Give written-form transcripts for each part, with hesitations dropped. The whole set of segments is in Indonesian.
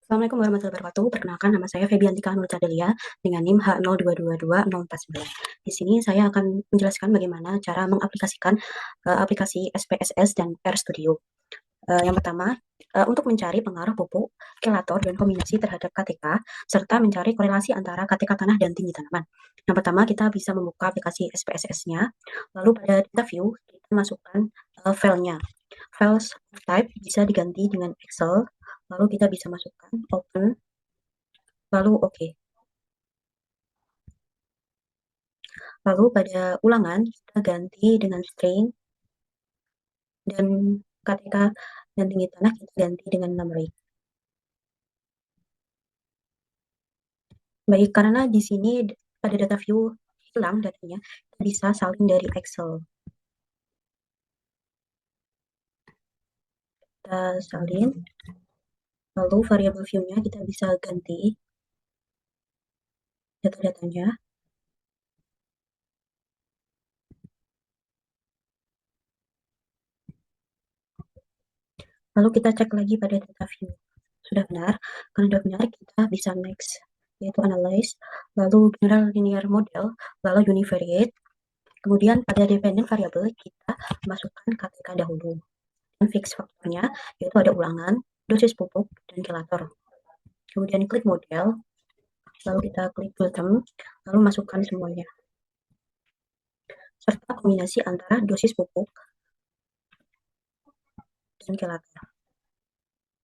Assalamualaikum warahmatullahi wabarakatuh. Perkenalkan, nama saya Febiantika Nurca Delia dengan NIM H0222049. Di sini saya akan menjelaskan bagaimana cara mengaplikasikan aplikasi SPSS dan RStudio. Yang pertama, untuk mencari pengaruh pupuk, kelator, dan kombinasi terhadap KTK, serta mencari korelasi antara KTK tanah dan tinggi tanaman. Yang pertama, kita bisa membuka aplikasi SPSS-nya, lalu pada data view, kita masukkan filenya. Files type bisa diganti dengan Excel, lalu kita bisa masukkan open, lalu OK. Lalu pada ulangan, kita ganti dengan string, dan KTK dan tinggi tanah kita ganti dengan numeric. Baik, karena di sini pada data view hilang datanya, kita bisa salin dari Excel. Kita salin, lalu variabel view-nya kita bisa ganti data-datanya. Lalu kita cek lagi pada data view. Sudah benar, karena sudah benar kita bisa next, yaitu analyze, lalu general linear model, lalu univariate. Kemudian pada dependent variable kita masukkan KTK dahulu. Dan fix faktornya yaitu ada ulangan, dosis pupuk, dan kelator. Kemudian klik model, lalu kita klik bottom, lalu masukkan semuanya. Serta kombinasi antara dosis pupuk dan kelator.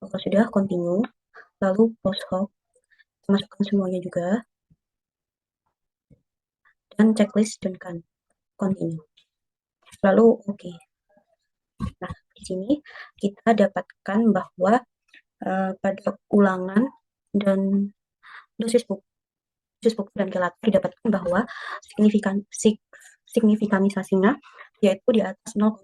Kalau sudah, continue, lalu post hoc, masukkan semuanya juga, dan checklist dan continue. Lalu OK. Nah, di sini kita dapatkan bahwa pada ulangan dan dosis pupuk dan kelator didapatkan bahwa signifikanisasinya yaitu di atas 0,05.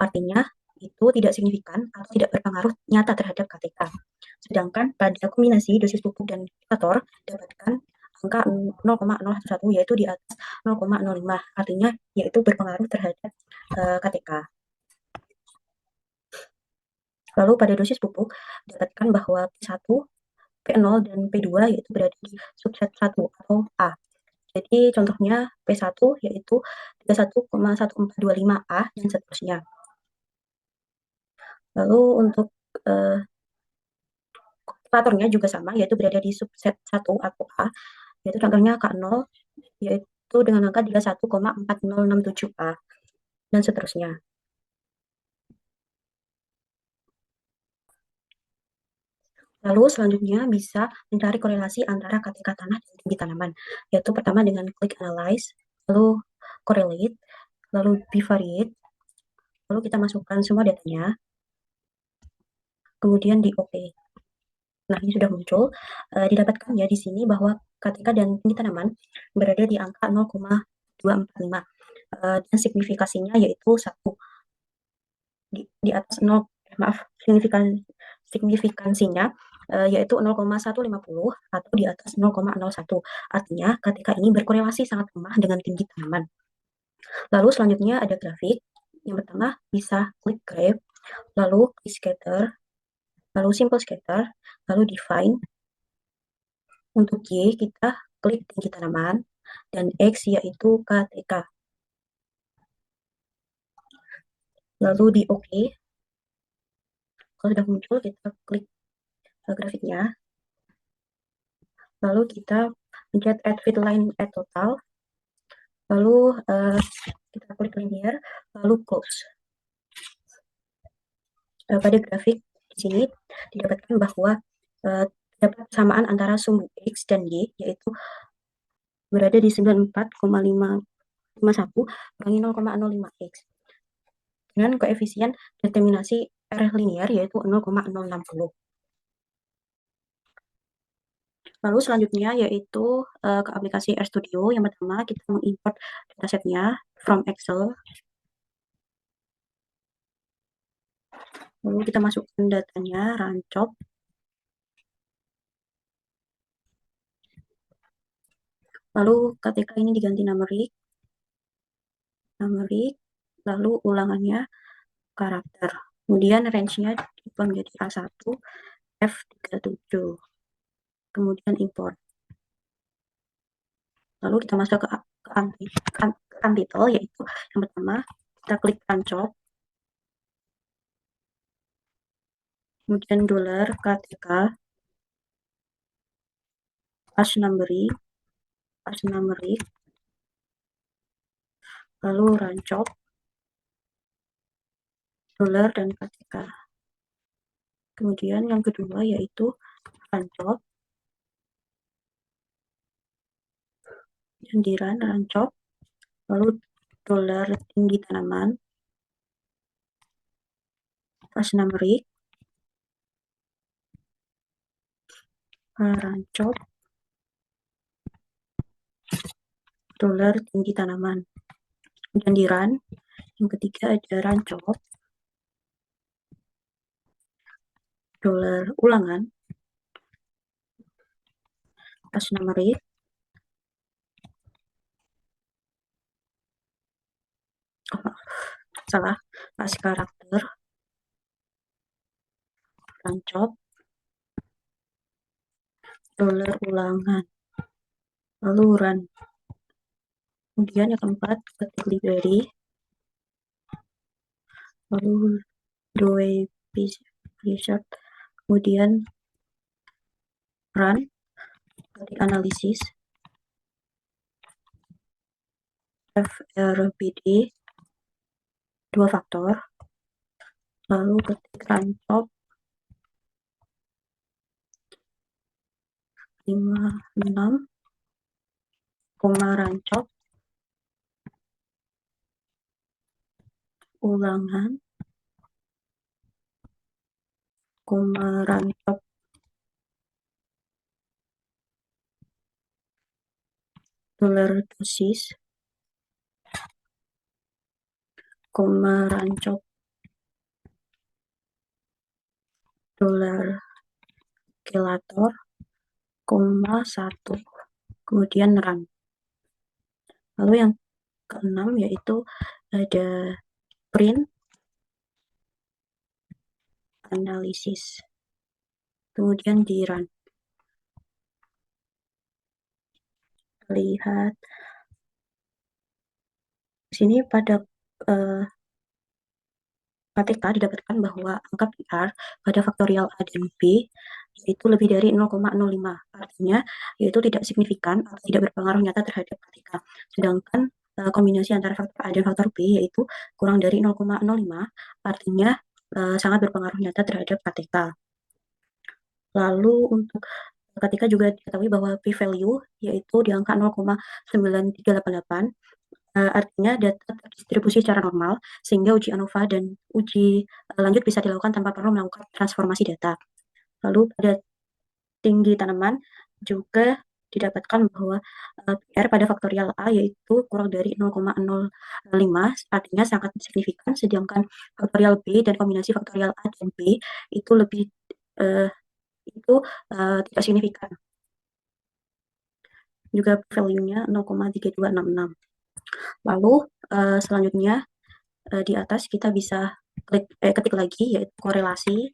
Artinya itu tidak signifikan atau tidak berpengaruh nyata terhadap KTK. Sedangkan pada kombinasi dosis pupuk dan kelator dapatkan angka 0,011 yaitu di atas 0,05. Artinya yaitu berpengaruh terhadap KTK. Lalu pada dosis pupuk dapatkan bahwa P1, P0 dan P2 yaitu berada di subset 1 atau A. Jadi contohnya P1 yaitu 31,1425A dan seterusnya. Lalu untuk kelatornya juga sama, yaitu berada di subset 1 atau A, yaitu contohnya K0, yaitu dengan angka 31,4067A, dan seterusnya. Lalu selanjutnya bisa mencari korelasi antara KTK tanah dan tinggi tanaman, yaitu pertama dengan klik analyze, lalu correlate, lalu bivariate, lalu kita masukkan semua datanya, kemudian di OK. Nah, ini sudah muncul, didapatkan ya di sini bahwa KTK dan tinggi tanaman berada di angka 0,245, dan signifikasinya yaitu 1. Di atas 0, maaf, signifikansinya yaitu 0,150 atau di atas 0,01. Artinya KTK ini berkorelasi sangat lemah dengan tinggi tanaman. Lalu selanjutnya ada grafik. Yang pertama bisa klik graph, lalu klik scatter, lalu simple scatter, lalu define. Untuk Y kita klik tinggi tanaman, dan X yaitu KTK. Lalu di OK. Kalau sudah muncul kita klik grafiknya. Lalu kita pencet add fit line add total. Lalu kita klik linear, lalu close. Pada grafik di sini didapatkan bahwa terdapat persamaan antara sumbu X dan Y, yaitu berada di 94,551 kurangi 0,05X. Dengan koefisien determinasi R linear yaitu 0,060. Lalu selanjutnya yaitu ke aplikasi RStudio. Yang pertama kita mengimport datasetnya from Excel. Lalu kita masukkan datanya, rancop. Lalu KTK ini diganti numeric, lalu ulangannya karakter. Kemudian range-nya diubah menjadi A1, F37, kemudian import. Lalu kita masuk ke untitled, yaitu yang pertama kita klik run job, kemudian dollar KTK page numbering, lalu run job, dollar dan KTK. Kemudian yang kedua yaitu run job, yang di run job, lalu dollar tinggi tanaman, page numbering, run job, dollar tinggi tanaman, kemudian di run. Yang ketiga ada run job, dollar ulangan, page numbering, salah, pas karakter, run job, dollar ulangan, lalu run. Kemudian yang keempat ketik library, lalu doe result, kemudian run, ketik analisis, FRBD 2 faktor, lalu ketik run job 56, run job ulangan, run job dollar dosis, run job dollar kilator, 1, kemudian run. Lalu yang keenam yaitu ada print analisis, kemudian di run. Lihat sini pada KTK didapatkan bahwa angka PR pada faktorial A dan B itu lebih dari 0,05. Artinya yaitu tidak signifikan atau tidak berpengaruh nyata terhadap KTK. Sedangkan kombinasi antara faktor A dan faktor B yaitu kurang dari 0,05, artinya sangat berpengaruh nyata terhadap KTK. Lalu untuk ketika juga diketahui bahwa p-value yaitu di angka 0,9388, artinya data terdistribusi secara normal sehingga uji ANOVA dan uji lanjut bisa dilakukan tanpa perlu melakukan transformasi data. Lalu pada tinggi tanaman juga didapatkan bahwa PR pada faktorial A yaitu kurang dari 0,05, artinya sangat signifikan, sedangkan faktorial B dan kombinasi faktorial A dan B itu lebih tidak signifikan. Juga value-nya 0,3266. Lalu selanjutnya di atas kita bisa ketik lagi yaitu korelasi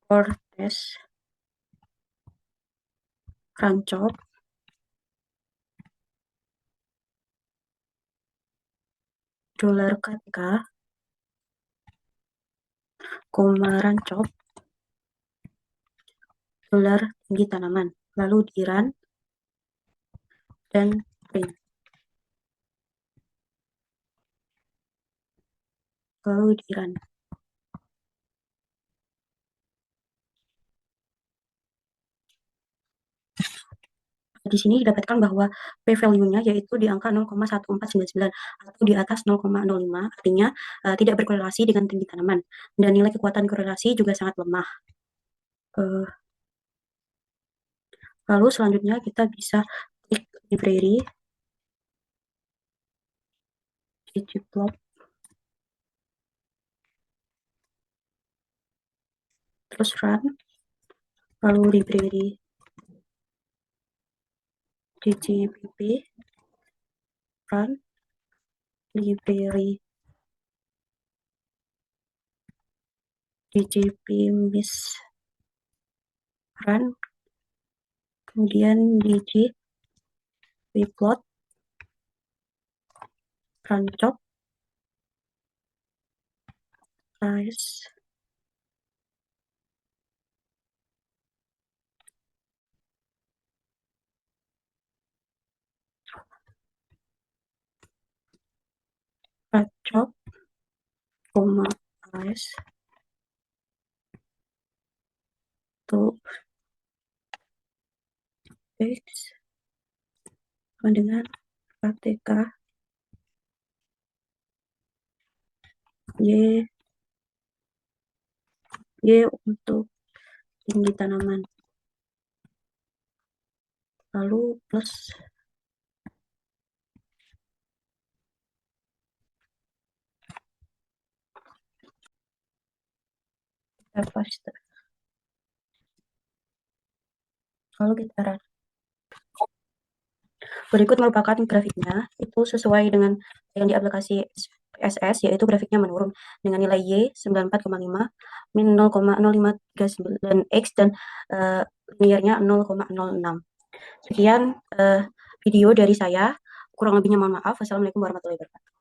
or test run job dollar KTK, run job dollar tinggi tanaman, lalu di run dan print, lalu di run. Di sini didapatkan bahwa p-value-nya yaitu di angka 0,1499 atau di atas 0,05, artinya tidak berkorelasi dengan tinggi tanaman, dan nilai kekuatan korelasi juga sangat lemah. Lalu selanjutnya kita bisa klik library, ggplot, terus run, lalu library ggpp, run, library DJP run, kemudian plot, run chop, size, chop, koma, size, to X dengan KTK Y untuk tinggi tanaman, lalu plus faster. Lalu kita run. Berikut merupakan grafiknya, itu sesuai dengan yang di aplikasi SPSS, yaitu grafiknya menurun dengan nilai Y 94,5, min 0,0539 X, dan linearnya 0,06. Sekian video dari saya, kurang lebihnya mohon maaf. Wassalamualaikum warahmatullahi wabarakatuh.